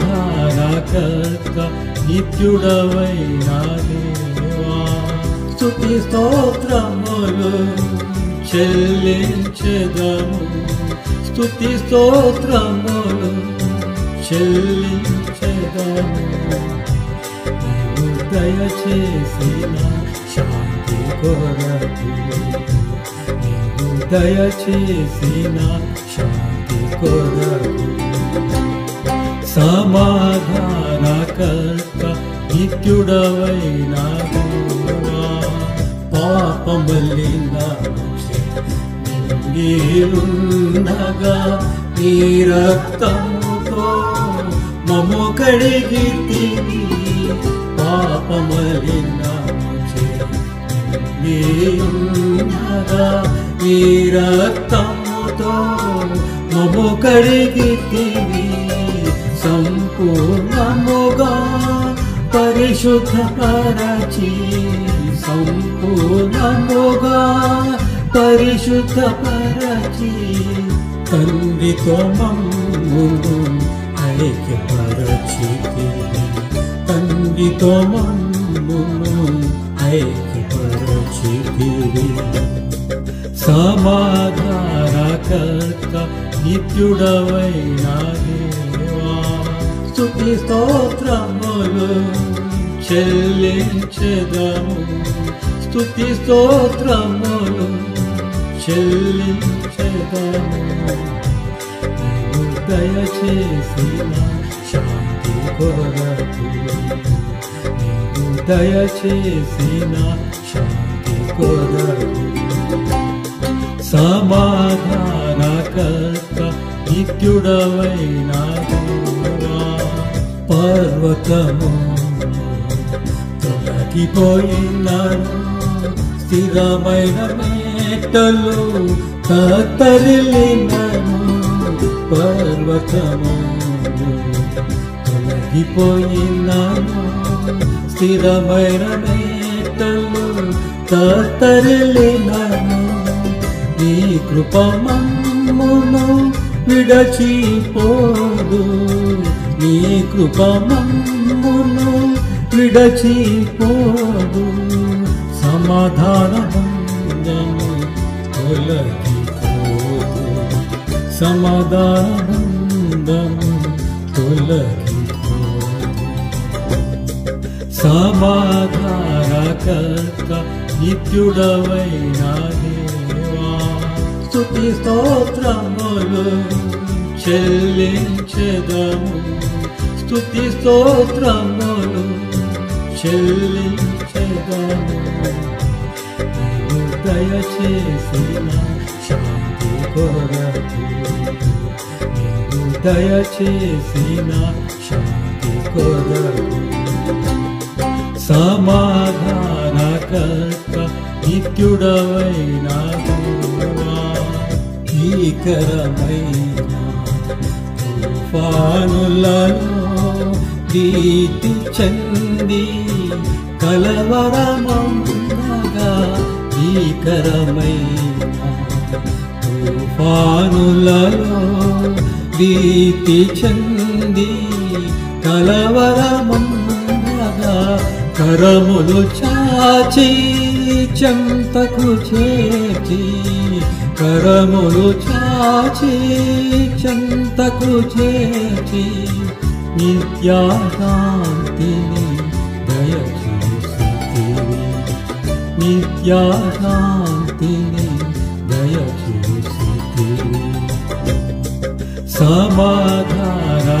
సమాధానకర్త నిత్యుడవైన దేవా, స్తుతి స్తోత్రములు చెల్లించెదము, స్తుతి స్తోత్రములు చెల్లించెదము. నీవు దయచేసిన శాంతి కొరకు, నీవు దయచేసిన శాంతి కొరకు, సమాధానకర్త నిత్యుడవైన దేవా, పాపమలిన నింగిలుండగా నీ రక్తముతో మమ్ము కడిగితివి, పాపమలిన నింగిలుండగా నీ రక్తముతో మమ్ము కడిగితివి, సంపూర్ణముగా పరిశుద్ధపరచి, సంపూర్ణముగా పరిశుద్ధపరచి, తండ్రితో మమ్మును ఐక్యపరచితివి, తండ్రితో మమ్మును ఐక్యపరచితివి. సమాధానకర్త నిత్యుడవైన దేవా, స్తుతి స్తోత్రములు చెల్లించెదము, స్తుతి స్తోత్రములు చెల్లించెదము. నీవు దయచేసిన శాంతి కొరకు, నీవు దయచేసిన శాంతి కొరకు, సమాధానకర్త నిత్యుడవైన దేవా, పర్వతము తొలగిపోయినను, స్థిరమైన మేటలు కత్తరిల్లినను, పర్వతము తొలగిపోయినను, స్థిరమైన మేటలు కత్తరిల్లినను, నీ కృప మమ్మును విడచిపోదు, నీ కృప మమ్మును విడచిపోదు, సమాధానము తొలగిపోదు, సమాధానము తొలగిపోదు. సమాధానకర్త నిత్యుడవైన దేవా, స్తుతి స్తోత్రములు చెల్లించెదము, స్తుతి స్తోత్రములు చెల్లించెదము. నీవు దయచేసిన శాంతి కొరకు, నీవు దయచేసిన శాంతి కొరకు, సమాధానకర్త నిత్యుడవైన దేవా, భీకరమైన తుఫానులలో భీతి చెంది కలవరమౌనగా, భీకరమైన తుఫానులలో భీతి చెంది కలవరమౌనగా, కరములు చాచి చెంతకు చేర్చి, కరములు చాచి చెంతకు చేర్చి, నిత్యాశాంతిని దయచేసితివి, నిత్యాశాంతిని దయచేసితివి. సమాధానకర్త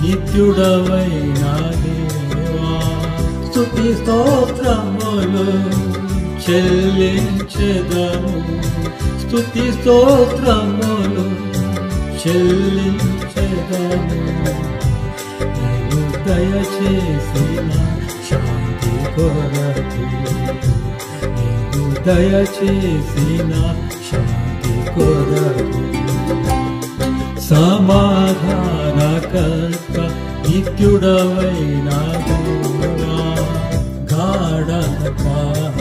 నిత్యుడవైన దేవా, స్తుతి స్తోత్రములు చెల్లించెదము, స్తుతి స్తోత్రములు చెల్లించెదము. నీవు దయచేసిన శాంతి కొరకు, నీవు దయచేసిన శాంతి కొరకు, సమాధానకర్త నిత్యుడవైన దేవా, గాఢపారపు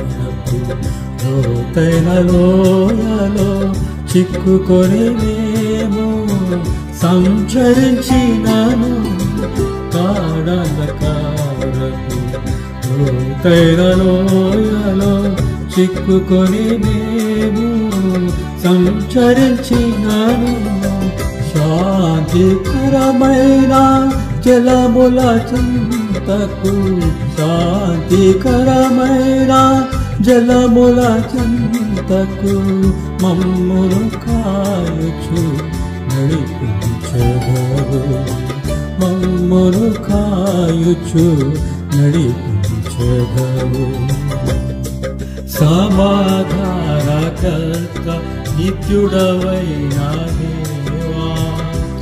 లోతైన లోయలో చిక్కుకొని మేము సంచరించినాను కాడంధకారపు లోతైన లోయలో చిక్కుకొని నేను సంచరించినాను శాంతికరమైన జలముల చెంతకు శాంతికరమైన జలముల చెంతకు మమ్మును కాయుచు నడిపించగవు మమ్మును కాయుచు నడిపించగవు సమాధానకర్త నిత్యుడవైన దేవా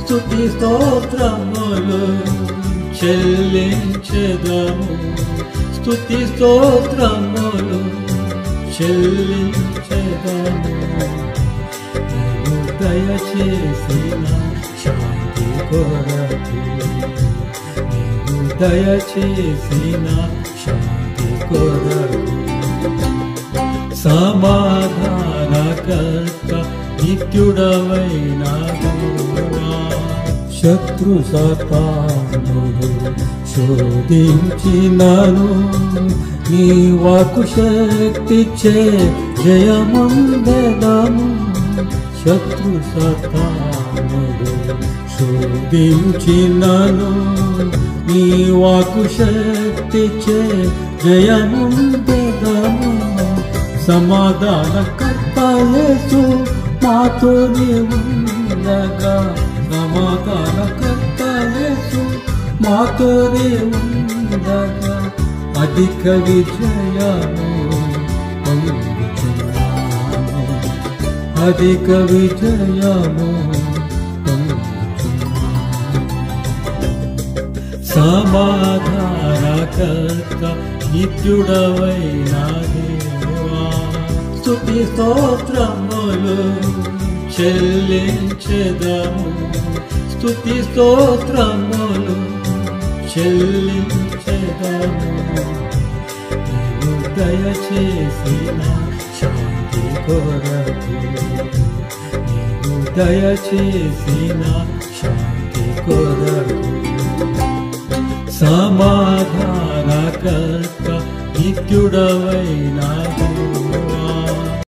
స్తుతి స్తోత్రములు చెల్లించెదము స్తుతి స్తోత్రములు చెల్లించెదము నీవు దయచేసిన శాంతి కొరకు నీవు దయచేసిన శాంతి కొరకు సమాధానకర్త నిత్యుడవైన దేవా శత్రు సాతానుడు శోధించినను నీ వాక్కు శక్తిచే జయమందెదము శత్రు సాతానుడు శోధించినను నీ వాక్కు శక్తిచే జయమందెదము సమాధానకర్త యేసు మాతోనే ఉండగా సమాధానకర్త యేసు మాతోనే ఉండగా అధిక విజయము పొందుచున్నాము అధిక విజయము పొందుచున్నాము సమాధానకర్త నిత్యుడవైన దేవా స్తుతి స్తోత్రములు చెల్లించెదము స్తుతి స్తోత్రములు చెల్లించెదము నీవు దయచేసిన శాంతి కొరకు నీవు దయచేసిన శాంతి కొరకు సమాధానకర్త నిత్యుడవైన